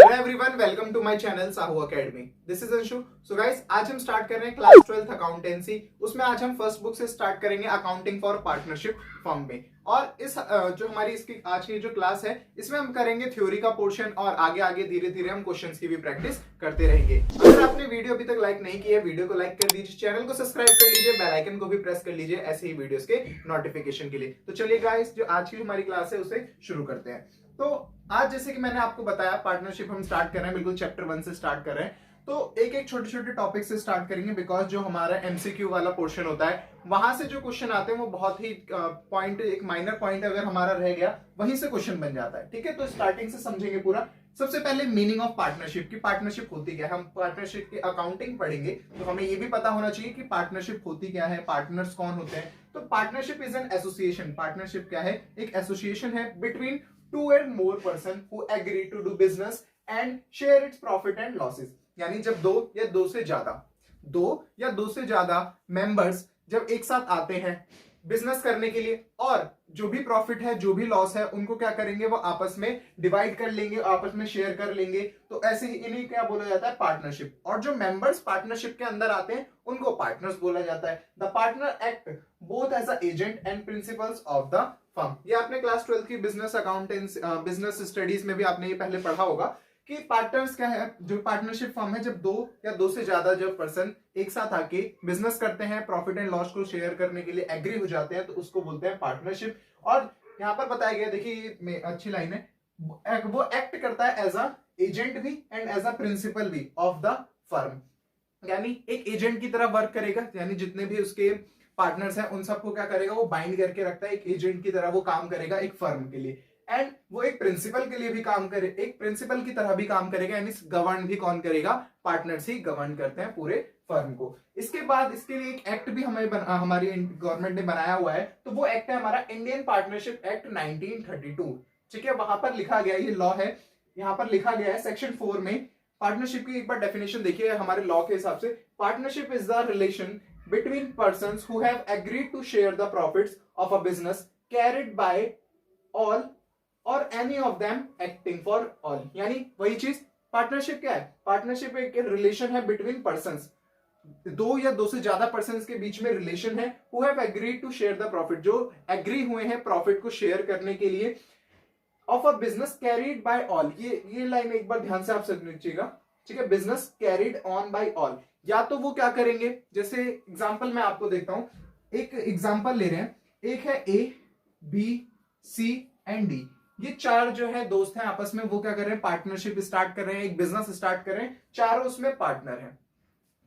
Hello everyone, welcome to my channel Sahu academy. This is Anshu. So guys, आज हम start कर रहे हैं क्लास 12th अकाउंटेंसी। उसमें आज हम फर्स्ट बुक से स्टार्ट करेंगे, अकाउंटिंग फॉर पार्टनरशिप फर्म में। और इस जो हमारी इसकी आज की जो क्लास है, इसमें हम करेंगे थ्योरी का पोर्शन और आगे आगे धीरे धीरे हम क्वेश्चंस की भी प्रैक्टिस करते रहेंगे। अगर आपने वीडियो अभी तक लाइक नहीं किया है, वीडियो को लाइक कर दीजिए, चैनल को सब्सक्राइब कर लीजिए, बेल आइकन को भी प्रेस कर लीजिए ऐसे ही वीडियोस के नोटिफिकेशन के लिए। तो चलिए गाइस, जो आज की हमारी क्लास है उसे शुरू करते हैं। तो आज जैसे कि मैंने आपको बताया, पार्टनरशिप हम स्टार्ट कर रहे हैं, बिल्कुल चैप्टर 1 से स्टार्ट कर रहे हैं। तो एक एक छोटे छोटे टॉपिक से स्टार्ट करेंगे, बिकॉज जो हमारा एमसीक्यू वाला पोर्शन होता है, वहां से जो क्वेश्चन आते हैं वो बहुत ही पॉइंट, एक माइनर पॉइंट अगर हमारा रह गया वहीं से क्वेश्चन बन जाता है। ठीक है, तो स्टार्टिंग से समझेंगे पूरा। सबसे पहले मीनिंग ऑफ पार्टनरशिप की, पार्टनरशिप होती क्या है। हम पार्टनरशिप की अकाउंटिंग पढ़ेंगे तो हमें ये भी पता होना चाहिए कि पार्टनरशिप होती क्या है, पार्टनर्स कौन होते हैं। तो partnership is an association. Partnership क्या है? एक एसोसिएशन है between two and more person who agree to do business and share its profit and losses। यानी जब दो या दो से ज्यादा मेंबर्स जब एक साथ आते हैं बिजनेस करने के लिए, और जो भी प्रॉफिट है, जो भी लॉस है, उनको क्या करेंगे, वो आपस में डिवाइड कर लेंगे, आपस में शेयर कर लेंगे। तो ऐसे ही इन्हीं क्या बोला जाता है? पार्टनरशिप। और जो मेंबर्स पार्टनरशिप के अंदर आते हैं उनको पार्टनर्स बोला जाता है। The partner act both as a agent and principals of the firm. ये आपने क्लास 12 की बिजनेस अकाउंटेंस बिजनेस स्टडीज में भी आपने ये पहले पढ़ा होगा कि पार्टनर्स क्या है। जो पार्टनरशिप फर्म है, जब दो या दो से ज्यादा जब पर्सन एक साथ आके बिजनेस करते हैं, प्रॉफिट एंड लॉस को शेयर करने के लिए एग्री हो जाते हैं, तो उसको बोलते हैं पार्टनरशिप। और यहाँ पर बताया गया, देखिए अच्छी लाइन है, वो एक्ट करता है एज अ एजेंट भी एंड एज अ प्रिंसिपल भी ऑफ द फर्म। यानी एक एजेंट की तरह वर्क करेगा, यानी जितने भी उसके पार्टनर्स हैं उन सबको क्या करेगा, वो बाइंड करके रखता है। एक एजेंट की तरह वो काम करेगा एक फर्म के लिए, एंड वो एक प्रिंसिपल के लिए भी काम करे, एक प्रिंसिपल की तरह भी काम करेगा। यानी गवर्न भी कौन करेगा? पार्टनर्स ही गवर्न करते हैं पूरे फर्म को। इसके बाद इसके लिए एक एक्ट भी हमारी गवर्नमेंट ने बनाया हुआ है। तो वो एक्ट है हमारा इंडियन पार्टनरशिप एक्ट 1932। ठीक है, वहां पर लिखा गया, ये लॉ है, यहां पर लिखा गया है सेक्शन 4 में। पार्टनरशिप की एक बार डेफिनेशन देखिए हमारे लॉ के हिसाब से। Partnership is the relation between persons who have agreed to share the profits of a business carried by all or any of them acting for all। यानी वही चीज पार्टनरशिप क्या है? पार्टनरशिप एक रिलेशन है बिटवीन पर्संस, दो या दो से ज्यादा पर्संस के बीच में रिलेशन है। who have agreed to share the profit, जो एग्री हुए हैं प्रॉफिट को शेयर करने के लिए, of a business carried by all. ये लाइन एक बार ध्यान से आप समझिएगा। ठीक है, business carried on by all. या तो वो क्या करेंगे, जैसे एग्जांपल मैं आपको देता हूं, एक एग्जांपल ले रहे हैं। एक है ए, बी, सी एंड डी। ये चार जो है दोस्त हैं आपस में, वो क्या कर रहे हैं? पार्टनरशिप स्टार्ट कर रहे हैं, एक बिजनेस स्टार्ट कर रहे हैं। चारों उसमें पार्टनर हैं,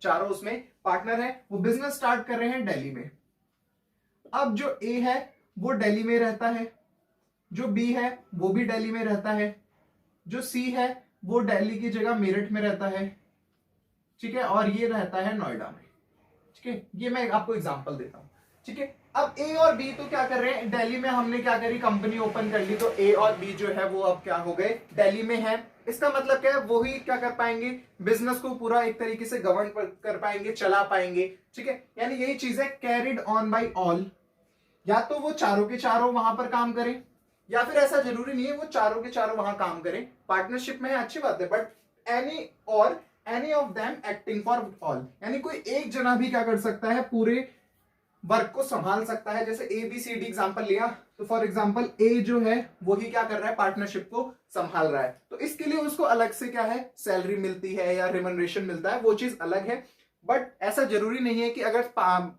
चारों उसमें पार्टनर हैं। वो बिजनेस स्टार्ट कर रहे हैं दिल्ली में। अब जो ए है वो दिल्ली में रहता है, जो बी है वो भी दिल्ली में रहता है, जो सी है वो दिल्ली की जगह मेरठ में रहता है। ठीक है, और ये रहता है नोएडा में। ठीक है, ये मैं आपको एग्जांपल देता हूं। ठीक है, अब ए और बी तो क्या कर रहे हैं, दिल्ली में हमने क्या करी, कंपनी ओपन कर ली। तो ए और बी जो है वो अब क्या हो गए, दिल्ली में है। इसका मतलब क्या है, वो ही क्या कर पाएंगे, बिजनेस को पूरा एक तरीके से गवर्न कर पाएंगे, चला पाएंगे। ठीक है, यानी यही चीज है कैरिड ऑन बाय ऑल। या तो वो चारों के चारों वहां पर काम करें, या फिर ऐसा जरूरी नहीं है वो चारों के चारों वहां काम करें। पार्टनरशिप में है, अच्छी बात है, but any of them acting for all. यानी कोई एक जना भी क्या कर सकता है, पूरे वर्क को संभाल सकता है। जैसे A B C D example लिया, तो फॉर एग्जांपल ए जो है वो ही क्या कर रहा है, पार्टनरशिप को संभाल रहा है। तो इसके लिए उसको अलग से क्या है, सैलरी मिलती है या रिमनरेशन मिलता है, वो चीज अलग है। बट ऐसा जरूरी नहीं है कि अगर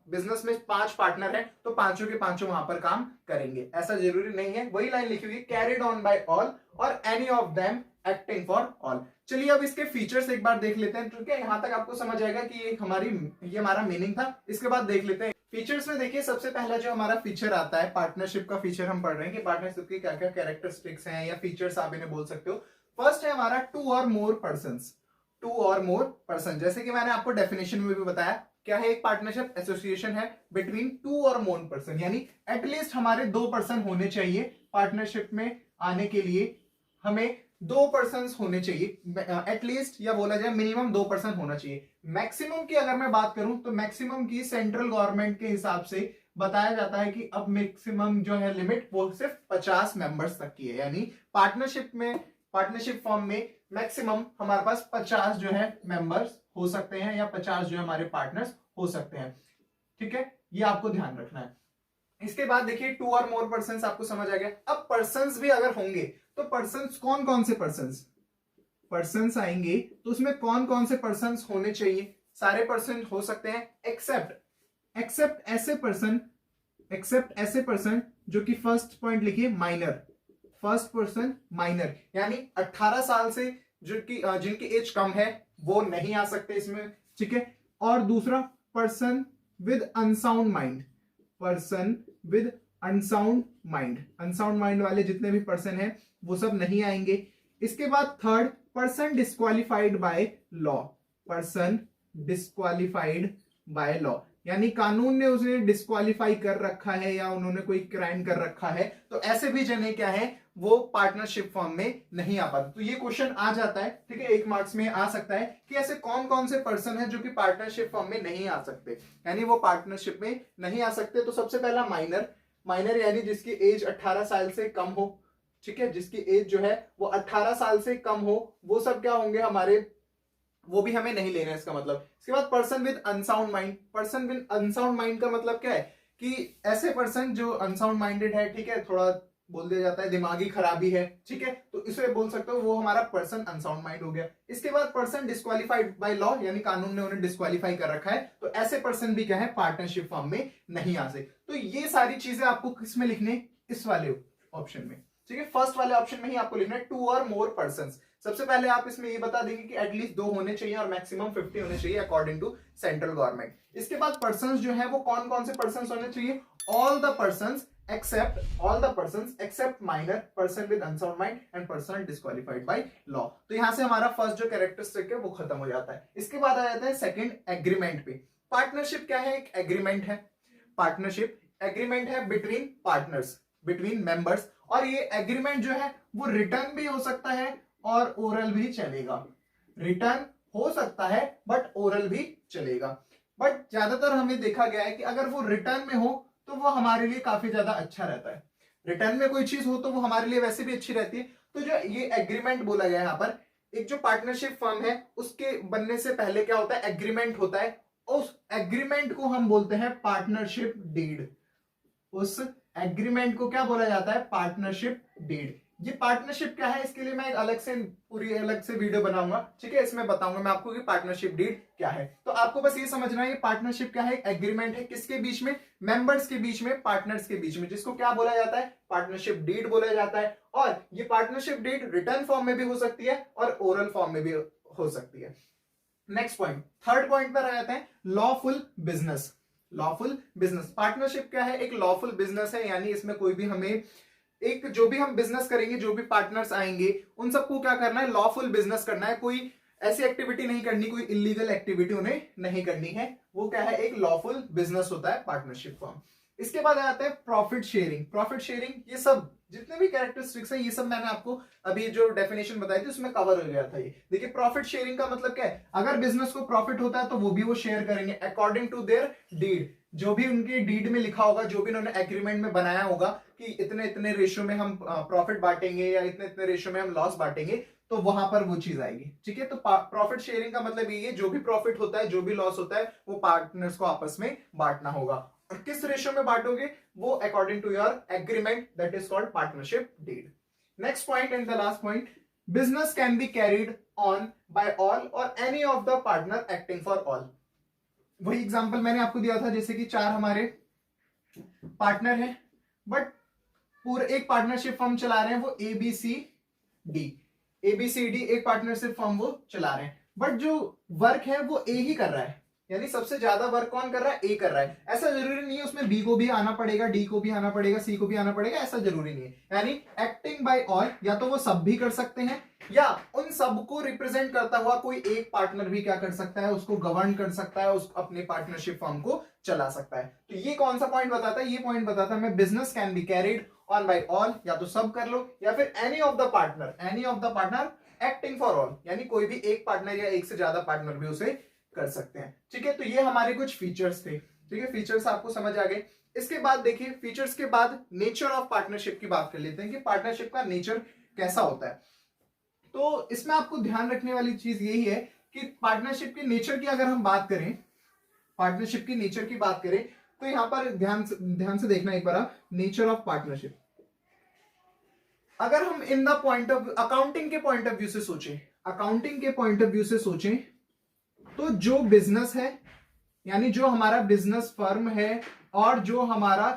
बिजनेस में 5 पार्टनर हैं तो पांचों के पांचों वहां पर काम करेंगे, ऐसा जरूरी नहीं है। वही लाइन लिखी हुई, carried on by all or any of them acting for all. चलिए अब इसके फीचर्स एक बार देख लेते हैं। ठीक है, यहां तक आपको समझ आएगा कि ये हमारा मीनिंग था। इसके बाद देख लेते हैं फीचर्स में। देखिए सबसे पहला जो हमारा फीचर आता है, पार्टनरशिप का फीचर हम पढ़ रहे हैं कि पार्टनरशिप की क्या क्या कैरेक्टरिस्टिक्स हैं या फीचर्स आप इन्हें बोल सकते हो। फर्स्ट है हमारा टू और मोर पर्सन। जैसे कि मैंने आपको डेफिनेशन में भी बताया, क्या है, एक पार्टनरशिप एसोसिएशन है बिटवीन टू और मोर पर्सन। यानी एटलीस्ट हमारे 2 पर्सन होने चाहिए पार्टनरशिप में आने के लिए। हमें 2 पर्सन होने चाहिए एटलीस्ट, या बोला जाए मिनिमम 2 पर्सन होना चाहिए। मैक्सिमम की अगर मैं बात करूं तो मैक्सिमम की सेंट्रल गवर्नमेंट के हिसाब से बताया जाता है कि अब मैक्सिमम जो है लिमिट वो सिर्फ 50 मेंबर्स तक की है। यानी पार्टनरशिप फर्म में मैक्सिमम हमारे पास 50 जो है मेंबर्स हो सकते हैं या 50 जो हमारे पार्टनर्स हो सकते हैं। ठीक है, ये आपको ध्यान रखना है। इसके बाद देखिए 2 और मोर पर्सन आपको समझ आ गया। अब पर्सन्स भी अगर होंगे तो पर्सन्स कौन कौन से पर्सन्स आएंगे, तो उसमें कौन कौन से पर्सन्स होने चाहिए? सारे पर्सन हो सकते हैं एक्सेप्ट ऐसे पर्सन जो कि फर्स्ट पॉइंट लिखिए माइनर, फर्स्ट पर्सन माइनर, यानी 18 साल से जो कि जिनकी एज कम है वो नहीं आ सकते इसमें। ठीक है, और दूसरा person with unsound mind, person with unsound mind वाले जितने भी पर्सन है वो सब नहीं आएंगे। इसके बाद third person disqualified by law, person disqualified by law, यानी कानून ने उसे डिस्क्वालीफाई कर रखा है या उन्होंने कोई क्राइम कर रखा है, तो ऐसे भी जने क्या है वो पार्टनरशिप फॉर्म में नहीं आ पाते। तो ये क्वेश्चन आ जाता है, ठीक है, 1 मार्क्स में आ सकता है कि ऐसे कौन कौन से पर्सन है जो कि पार्टनरशिप फॉर्म में नहीं आ सकते, यानी वो पार्टनरशिप में नहीं आ सकते। तो सबसे पहला माइनर यानी जिसकी एज 18 साल से कम हो। ठीक है, जिसकी एज जो है वो 18 साल से कम हो, वो सब क्या होंगे हमारे, वो भी हमें नहीं लेना है इसका मतलब। इसके बाद person with unsound mind, person with unsound mind का मतलब क्या है कि ऐसे पर्सन जो अनसाउंड माइंडेड है, ठीक है, थोड़ा बोल दिया जाता है दिमागी खराबी है, ठीक है, तो इसे बोल सकते हो वो हमारा पर्सन अनसाउंड माइंड हो गया। इसके बाद पर्सन डिस्क्वालीफाइड बाय लॉ, यानी कानून ने उन्हें डिस्क्वालीफाई कर रखा है, तो ऐसे पर्सन भी क्या है पार्टनरशिप फॉर्म में नहीं आ सकते। तो ये सारी चीजें आपको किसमें लिखने, इस वाले ऑप्शन में। ठीक है, फर्स्ट वाले ऑप्शन में ही आपको लिखना है 2 और मोर पर्सन। सबसे पहले आप इसमें ये बता देंगे कि एटलीस्ट 2 होने चाहिए और मैक्सिमम 50 होने चाहिए अकॉर्डिंग टू सेंट्रल गवर्नमेंट। इसके बाद पर्संस जो है वो कौन कौन से पर्संस होने चाहिए, all the persons except minor, person with unsound mind and person disqualified by law. तो यहां से हमारा फर्स्ट जो कैरेक्टरिस्टिक है वो खत्म हो जाता है। इसके बाद आ जाता है सेकंड एग्रीमेंट पे। पार्टनरशिप क्या है, एक एग्रीमेंट है। पार्टनरशिप एग्रीमेंट है बिटवीन पार्टनर्स, बिटवीन मेंबर्स, और ये एग्रीमेंट जो है वो रिटर्न भी हो सकता है और ओरल भी चलेगा। रिटर्न हो सकता है बट ओरल भी चलेगा। बट ज्यादातर हमें देखा गया है कि अगर वो रिटर्न में हो तो वो हमारे लिए काफी ज्यादा अच्छा रहता है। रिटर्न में कोई चीज हो तो वो हमारे लिए वैसे भी अच्छी रहती है। तो जो ये एग्रीमेंट बोला गया है यहाँ पर, एक जो पार्टनरशिप फर्म है उसके बनने से पहले क्या होता है, एग्रीमेंट होता है। उस एग्रीमेंट को हम बोलते हैं पार्टनरशिप डीड। उस एग्रीमेंट को क्या बोला जाता है, पार्टनरशिप डीड। ये पार्टनरशिप क्या है, इसके लिए मैं एक अलग से पूरी अलग से वीडियो बनाऊंगा, ठीक है, इसमें बताऊंगा मैं आपको कि पार्टनरशिप डीड क्या है। तो आपको बस ये समझना है ये पार्टनरशिप क्या है, एग्रीमेंट है किसके बीच में, मेंबर्स के बीच में, पार्टनर्स के बीच में, जिसको क्या बोला जाता है, पार्टनरशिप डीड बोला जाता है। और ये पार्टनरशिप डीड रिटर्न फॉर्म में भी हो सकती है और ओरल फॉर्म में भी हो सकती है। नेक्स्ट पॉइंट, थर्ड पॉइंट पर आ जाते हैं lawful business. Lawful business, partnership क्या है, एक लॉफुल बिजनेस है, यानी इसमें कोई भी हमें एक जो भी हम बिजनेस करेंगे, जो भी पार्टनर्स आएंगे उन सबको क्या करना है, लॉफुल बिजनेस करना है। कोई ऐसी एक्टिविटी नहीं करनी, कोई इलीगल एक्टिविटी उन्हें नहीं करनी है। वो क्या है, एक लॉफुल बिजनेस होता है पार्टनरशिप फॉर्म। इसके बाद आते हैं प्रॉफिट शेयरिंग। प्रॉफिट शेयरिंग, ये सब जितने भी कैरेक्टरिस्टिक्स है ये सब मैंने आपको अभी जो डेफिनेशन बताई थी उसमें कवर हो गया था। ये देखिए प्रॉफिट शेयरिंग का मतलब क्या है, अगर बिजनेस को प्रॉफिट होता है तो वो भी वो शेयर करेंगे अकॉर्डिंग टू देयर डीड। जो भी उनकी डीड में लिखा होगा, जो भी उन्होंने एग्रीमेंट में बनाया होगा कि इतने इतने रेशियो में हम प्रॉफिट बांटेंगे या इतने इतने रेशियो में हम लॉस बांटेंगे, तो वहां पर वो चीज आएगी। ठीक है, तो प्रॉफिट शेयरिंग का मतलब ये है जो भी प्रॉफिट होता है, जो भी लॉस होता है, वो पार्टनर्स को आपस में बांटना होगा। और किस रेशियो में बांटोगे, वो according to your agreement, that is called partnership deed. Next point and the last point, business can be carried on by all or any of the partner acting for all. वही example मैंने आपको दिया था, जैसे कि 4 हमारे partner हैं, but पूरे एक पार्टनरशिप फर्म चला रहे हैं, वो ABCD एक पार्टनरशिप फर्म वो चला रहे हैं, बट जो वर्क है वो A ही कर रहा है, यानी सबसे ज्यादा वर्क कौन कर रहा है, A कर रहा है। ऐसा जरूरी नहीं है उसमें B को भी आना पड़ेगा, D को भी आना पड़ेगा, C को भी आना पड़ेगा, ऐसा जरूरी नहीं है। यानी एक्टिंग बाय ऑल, या तो वो सब भी कर सकते हैं या उन सबको रिप्रेजेंट करता हुआ कोई एक पार्टनर भी क्या कर सकता है, उसको गवर्न कर सकता है, उस अपने पार्टनरशिप फर्म को चला सकता है। तो ये कौन सा पॉइंट बताता है, ये पॉइंट बताता है मैं business can be carried on by all, या तो सब कर लो या फिर any of the partner acting for all, यानी कोई भी एक पार्टनर या एक से ज्यादा पार्टनर भी उसे कर सकते हैं। ठीक है, तो ये हमारे कुछ फीचर्स थे। ठीक है, फीचर्स आपको समझ आ गए। इसके बाद देखिए फीचर्स के बाद नेचर ऑफ पार्टनरशिप की बात कर लेते हैं कि पार्टनरशिप का नेचर कैसा होता है। तो इसमें आपको ध्यान रखने वाली चीज यही है कि पार्टनरशिप के नेचर की अगर हम बात करें, पार्टनरशिप की नेचर की बात करें, तो यहां पर ध्यान से देखना एक बार, नेचर ऑफ पार्टनरशिप। अगर हम in the point of accounting के पॉइंट ऑफ व्यू से सोचें, अकाउंटिंग के पॉइंट ऑफ व्यू से सोचें, तो जो बिजनेस है, यानी जो हमारा बिजनेस फर्म है और जो हमारा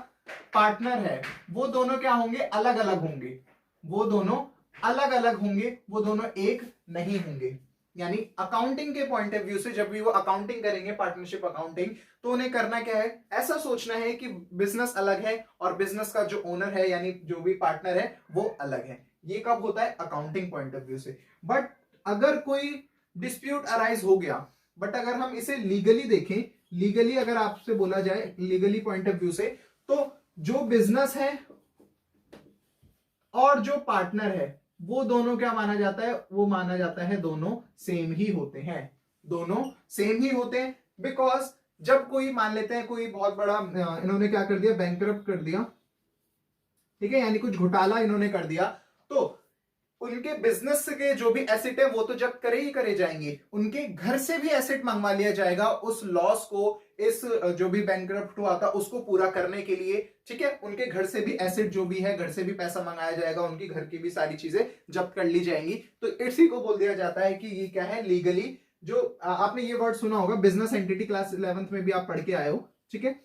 पार्टनर है, वो दोनों क्या होंगे, अलग अलग होंगे, वो दोनों अलग अलग होंगे, वो दोनों एक नहीं होंगे। यानी अकाउंटिंग के पॉइंट ऑफ व्यू से जब भी वो अकाउंटिंग करेंगे, पार्टनरशिप अकाउंटिंग, तो उन्हें करना क्या है, ऐसा सोचना है कि बिजनेस अलग है और बिजनेस का जो ओनर है यानी जो भी पार्टनर है वो अलग है। ये कब होता है, अकाउंटिंग पॉइंट ऑफ व्यू से। बट अगर कोई डिस्प्यूट अराइज हो गया, बट अगर हम इसे लीगली देखें, लीगली अगर आपसे बोला जाए, लीगली पॉइंट ऑफ व्यू से, तो जो बिजनेस है और जो पार्टनर है वो दोनों क्या माना जाता है, वो माना जाता है दोनों सेम ही होते हैं, दोनों सेम ही होते हैं। बिकॉज जब कोई मान लेते हैं कोई बहुत बड़ा इन्होंने क्या कर दिया, बैंकरप्ट कर दिया, ठीक है, यानी कुछ घोटाला इन्होंने कर दिया, तो उनके बिजनेस के जो भी एसेट है वो तो जब करे ही करे जाएंगे, उनके घर से भी एसेट मंगवा लिया जाएगा उस लॉस को, इस जो भी बैंकरप्ट हुआ था उसको पूरा करने के लिए, ठीक है। उनके घर से भी एसेट जो भी है, घर से भी पैसा मंगाया जाएगा, उनकी घर की भी सारी चीजें जब्त कर ली जाएंगी। तो इसी को बोल दिया जाता है कि ये क्या है, लीगली, जो आपने ये वर्ड सुना होगा, बिजनेस एंटिटी, क्लास 11th में भी आप पढ़ के आए हो, ठीक है,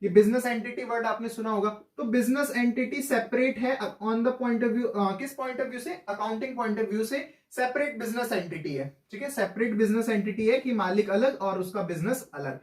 ये बिजनेस एंटिटी वर्ड आपने सुना होगा। तो बिजनेस एंटिटी सेपरेट है on the point of view, किस पॉइंट ऑफ व्यू से, अकाउंटिंग पॉइंट ऑफ व्यू से सेपरेट बिजनेस एंटिटी है, ठीक है, सेपरेट बिजनेस एंटिटी है कि मालिक अलग और उसका बिजनेस अलग।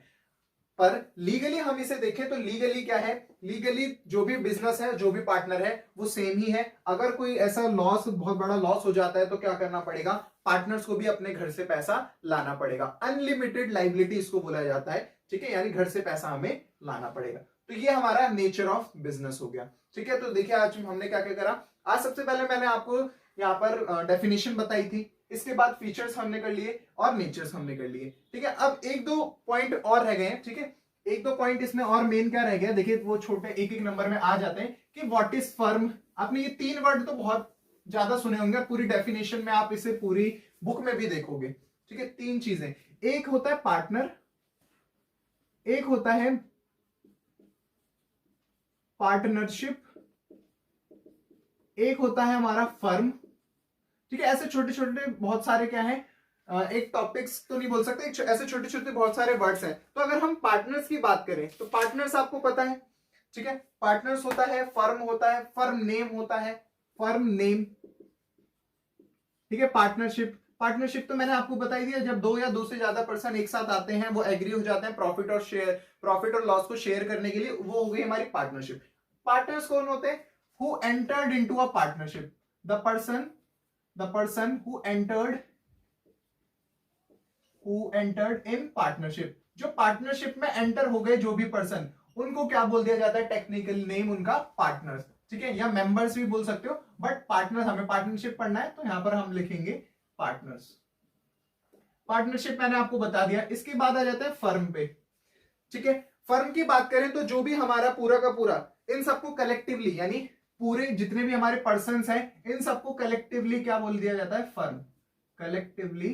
पर लीगली हम इसे देखें तो लीगली क्या है, लीगली जो भी बिजनेस है, जो भी पार्टनर है वो सेम ही है। अगर कोई ऐसा लॉस, बहुत बड़ा लॉस हो जाता है तो क्या करना पड़ेगा, पार्टनर्स को भी अपने घर से पैसा लाना पड़ेगा। अनलिमिटेड लाइबिलिटी इसको बोला जाता है, ठीक है, यानी घर से पैसा हमें लाना पड़ेगा। तो ये हमारा नेचर ऑफ बिजनेस हो गया, ठीक है। तो देखिए आज हमने क्या क्या करा, आज सबसे पहले मैंने आपको यहाँ पर डेफिनेशन बताई थी, इसके बाद फीचर्स हमने कर लिए और नेचर्स हमने कर लिए, ठीक है। अब एक दो पॉइंट और रह गए हैं, ठीक है, एक दो पॉइंट इसमें और मेन क्या रह गया, देखिए वो छोटे एक एक नंबर में आ जाते हैं कि व्हाट इज फर्म। आपने ये तीन वर्ड तो बहुत ज्यादा सुने होंगे, पूरी डेफिनेशन में आप इसे पूरी बुक में भी देखोगे, ठीक है। तीन चीजें, एक होता है पार्टनर, एक होता है पार्टनरशिप, एक होता है हमारा फर्म, ठीक है। ऐसे छोटे छोटे बहुत सारे क्या है, एक टॉपिक्स तो नहीं बोल सकते, ऐसे छोटे छोटे बहुत सारे वर्ड्स हैं। तो अगर हम पार्टनर्स की बात करें तो पार्टनर्स आपको पता है, ठीक है, पार्टनर्स होता है, फर्म होता है, फर्म नेम होता है, फर्म नेम, ठीक है। पार्टनरशिप, पार्टनरशिप तो मैंने आपको बता ही दिया, जब दो या दो से ज्यादा पर्सन एक साथ आते हैं, वो एग्री हो जाते हैं प्रॉफिट और लॉस को शेयर करने के लिए, वो हो गई हमारी पार्टनरशिप। पार्टनर्स कौन होते हैं, who entered into a partnership, the person who entered in partnership, जो पार्टनरशिप में एंटर हो गए जो भी पर्सन, उनको क्या बोल दिया जाता है, टेक्निकल नेम उनका पार्टनर्स, ठीक है, या मेंबर्स भी बोल सकते हो, बट पार्टनर्स, हमें पार्टनरशिप पढ़ना है तो यहां पर हम लिखेंगे पार्टनर्स। पार्टनरशिप मैंने आपको बता दिया। इसके बाद आ जाता है फर्म पे, ठीक है। फर्म की बात करें तो जो भी हमारा पूरा का पूरा, इन सबको कलेक्टिवली, यानी पूरे जितने भी हमारे पर्संस हैं, इन सबको कलेक्टिवली क्या बोल दिया जाता है, फर्म, कलेक्टिवली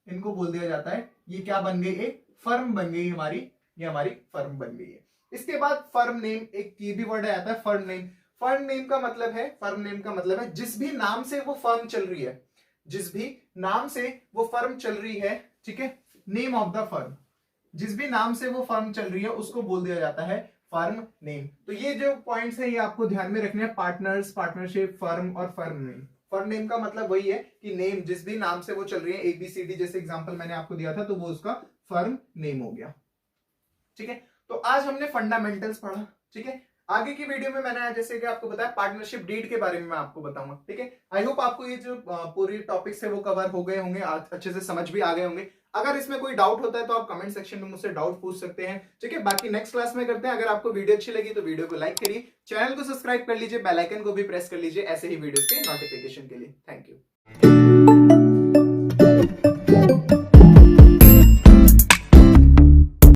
इनको बोल दिया जाता है। ये क्या बन गई, एक फर्म बन गई हमारी, ये हमारी फर्म बन गई है। इसके बाद फर्म नेम, एक ये भी वर्ड आता है फर्म नेम। फर्म नेम का मतलब है जिस भी नाम से वो फर्म चल रही है, जिस भी नाम से वो फर्म चल रही है, ठीक है, नेम ऑफ द फर्म, जिस भी नाम से वो फर्म चल रही है उसको बोल दिया जाता है फर्म नेम। तो ये जो पॉइंट्स है ये आपको ध्यान में रखने हैं, पार्टनर्स, पार्टनरशिप, फर्म और फर्म नेम। फर्म नेम का मतलब वही है कि नेम, जिस भी नाम से वो चल रही है, ABCD जैसे एग्जांपल मैंने आपको दिया था, तो वो उसका फर्म नेम हो गया, ठीक है। तो आज हमने फंडामेंटल्स पढ़ा, ठीक है। आगे की वीडियो में मैंने जैसे कि आपको बताया पार्टनरशिप डीड के बारे में मैं आपको बताऊंगा, ठीक है। आई होप आपको ये जो पूरी टॉपिक्स है वो कवर हो गए होंगे, अच्छे से समझ भी आ गए होंगे। अगर इसमें कोई डाउट होता है तो आप कमेंट सेक्शन में मुझसे डाउट पूछ सकते हैं, ठीक है। बाकी नेक्स्ट क्लास में करते हैं। अगर आपको वीडियो अच्छी लगी तो वीडियो को लाइक करिए, चैनल को सब्सक्राइब कर लीजिए, बेल आइकन को भी प्रेस कर लीजिए ऐसे ही वीडियोस के नोटिफिकेशन के लिए। Thank you.